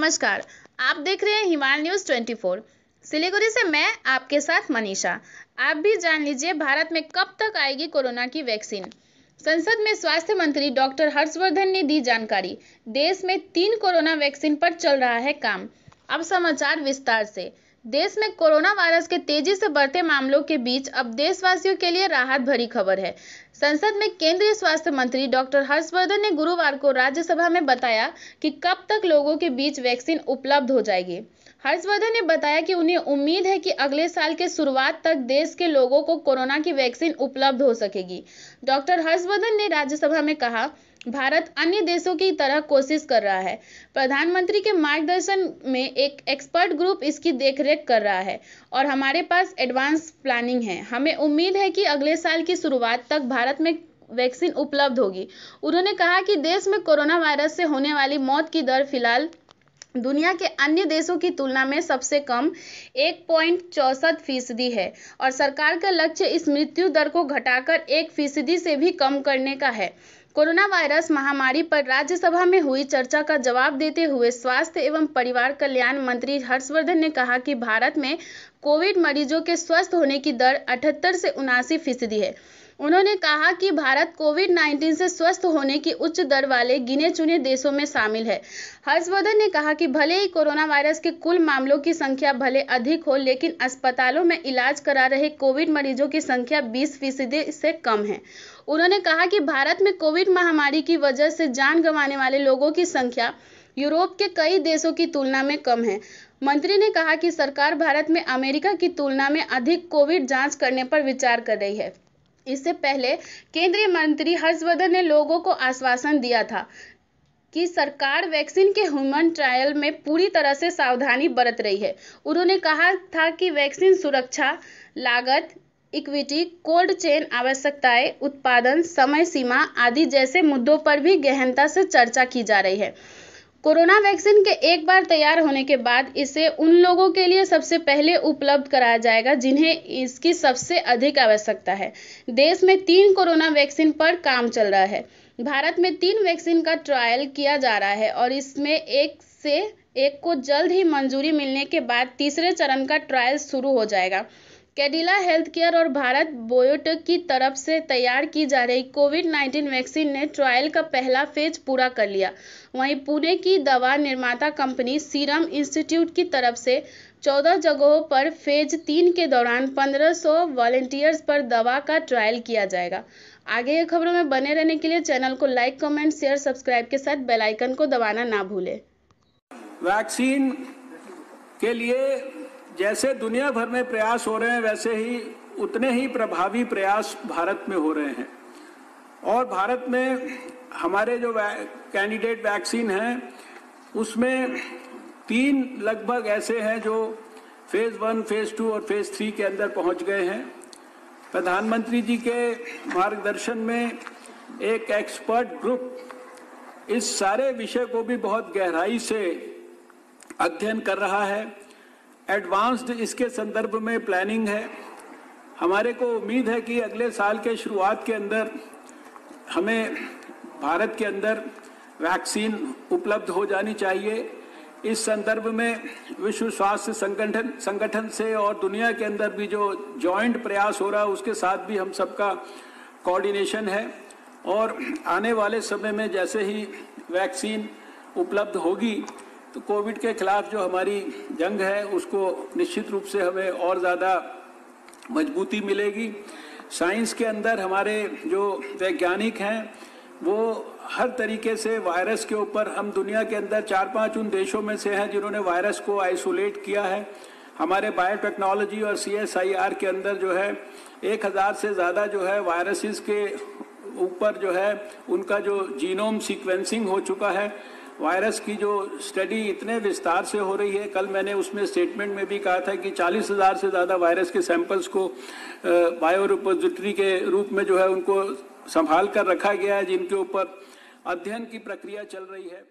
नमस्कार, आप देख रहे हैं हिमालय न्यूज़ 24। सिलीगुड़ी से मैं आपके साथ मनीषा। आप भी जान लीजिए भारत में कब तक आएगी कोरोना की वैक्सीन। संसद में स्वास्थ्य मंत्री डॉक्टर हर्षवर्धन ने दी जानकारी। देश में 3 कोरोना वैक्सीन पर चल रहा है काम। अब समाचार विस्तार से। देश में कोरोना वायरस के तेजी से बढ़ते मामलों के बीच अब देशवासियों के लिए राहत भरी खबर है। संसद में केंद्रीय स्वास्थ्य मंत्री डॉक्टर हर्षवर्धन ने गुरुवार को राज्यसभा में बताया कि कब तक लोगों के बीच वैक्सीन उपलब्ध हो जाएगी। हर्षवर्धन ने बताया कि उन्हें उम्मीद है कि अगले साल के शुरुआत तक देश के लोगों को कोरोना की वैक्सीन उपलब्ध हो सकेगी। डॉक्टर हर्षवर्धन ने राज्यसभा में कहा, भारत अन्य देशों की तरह कोशिश कर रहा है। प्रधानमंत्री के मार्गदर्शन में एक एक्सपर्ट ग्रुप इसकी देखरेख कर रहा है और हमारे पास एडवांस प्लानिंग है। हमें उम्मीद है कि अगले साल की शुरुआत तक भारत में वैक्सीन उपलब्ध होगी। उन्होंने कहा कि देश में कोरोना वायरस से होने वाली मौत की दर फिलहाल दुनिया के अन्य देशों की तुलना में सबसे कम 1.64% है और सरकार का लक्ष्य इस मृत्यु दर को घटाकर 1% से भी कम करने का है। कोरोना वायरस महामारी पर राज्यसभा में हुई चर्चा का जवाब देते हुए स्वास्थ्य एवं परिवार कल्याण मंत्री हर्षवर्धन ने कहा कि भारत में कोविड मरीजों के स्वस्थ होने की दर 78 से 79% है। उन्होंने कहा कि भारत कोविड-19 से स्वस्थ होने की उच्च दर वाले गिने चुने देशों में शामिल है। हर्षवर्धन ने कहा कि भले ही कोरोना वायरस के कुल मामलों की संख्या भले अधिक हो, लेकिन अस्पतालों में इलाज करा रहे कोविड मरीजों की संख्या 20% से कम है। उन्होंने कहा कि भारत में कोविड महामारी की वजह से जान गंवाने वाले लोगों की संख्या यूरोप के कई देशों की तुलना में कम है। मंत्री ने कहा कि सरकार भारत में अमेरिका की तुलना में अधिक कोविड जांच करने पर विचार कर रही है। इससे पहले केंद्रीय मंत्री हर्षवर्धन ने लोगों को आश्वासन दिया था कि सरकार वैक्सीन के ह्यूमन ट्रायल में पूरी तरह से सावधानी बरत रही है। उन्होंने कहा था कि वैक्सीन सुरक्षा, लागत, इक्विटी, कोल्ड चेन आवश्यकताएं, उत्पादन समय सीमा आदि जैसे मुद्दों पर भी गहनता से चर्चा की जा रही है। कोरोना वैक्सीन के एक बार तैयार होने के बाद इसे उन लोगों के लिए सबसे पहले उपलब्ध कराया जाएगा जिन्हें इसकी सबसे अधिक आवश्यकता है। देश में 3 कोरोना वैक्सीन पर काम चल रहा है। भारत में 3 वैक्सीन का ट्रायल किया जा रहा है और इसमें एक को जल्द ही मंजूरी मिलने के बाद तीसरे चरण का ट्रायल शुरू हो जाएगा। कैडिला हेल्थकेयर और भारत बायोटेक की तरफ से तैयार की जा रही कोविड-19 वैक्सीन ने ट्रायल का पहला फेज पूरा कर लिया। वहीं पुणे की दवा निर्माता कंपनी सीरम इंस्टीट्यूट की तरफ से 14 जगहों पर फेज 3 के दौरान 1500 वॉलंटियर्स पर दवा का ट्रायल किया जाएगा। आगे की खबरों में बने रहने के लिए चैनल को लाइक, कमेंट, शेयर, सब्सक्राइब के साथ बेल आइकन को दबाना ना भूलें। वैक्सीन के लिए जैसे दुनिया भर में प्रयास हो रहे हैं, वैसे ही उतने ही प्रभावी प्रयास भारत में हो रहे हैं। और भारत में हमारे जो कैंडिडेट वैक्सीन हैं उसमें 3 लगभग ऐसे हैं जो फेज़ 1, फेज़ 2 और फेज़ 3 के अंदर पहुंच गए हैं। प्रधानमंत्री जी के मार्गदर्शन में एक एक्सपर्ट ग्रुप इस सारे विषय को भी बहुत गहराई से अध्ययन कर रहा है। एडवांस्ड इसके संदर्भ में प्लानिंग है। हमारे को उम्मीद है कि अगले साल के शुरुआत के अंदर हमें भारत के अंदर वैक्सीन उपलब्ध हो जानी चाहिए। इस संदर्भ में विश्व स्वास्थ्य संगठन से और दुनिया के अंदर भी जो जॉइंट प्रयास हो रहा है उसके साथ भी हम सबका कोऑर्डिनेशन है और आने वाले समय में जैसे ही वैक्सीन उपलब्ध होगी तो कोविड के खिलाफ जो हमारी जंग है उसको निश्चित रूप से हमें और ज़्यादा मजबूती मिलेगी। साइंस के अंदर हमारे जो वैज्ञानिक हैं वो हर तरीके से वायरस के ऊपर, हम दुनिया के अंदर 4-5 उन देशों में से हैं जिन्होंने वायरस को आइसोलेट किया है। हमारे बायोटेक्नोलॉजी और CSIR के अंदर जो है 1000 से ज़्यादा जो है वायरसेस के ऊपर जो है उनका जो जीनोम सीक्वेंसिंग हो चुका है। वायरस की जो स्टडी इतने विस्तार से हो रही है, कल मैंने उसमें स्टेटमेंट में भी कहा था कि 40,000 से ज़्यादा वायरस के सैंपल्स को बायो रिपोजिटरी के रूप में जो है उनको संभाल कर रखा गया है, जिनके ऊपर अध्ययन की प्रक्रिया चल रही है।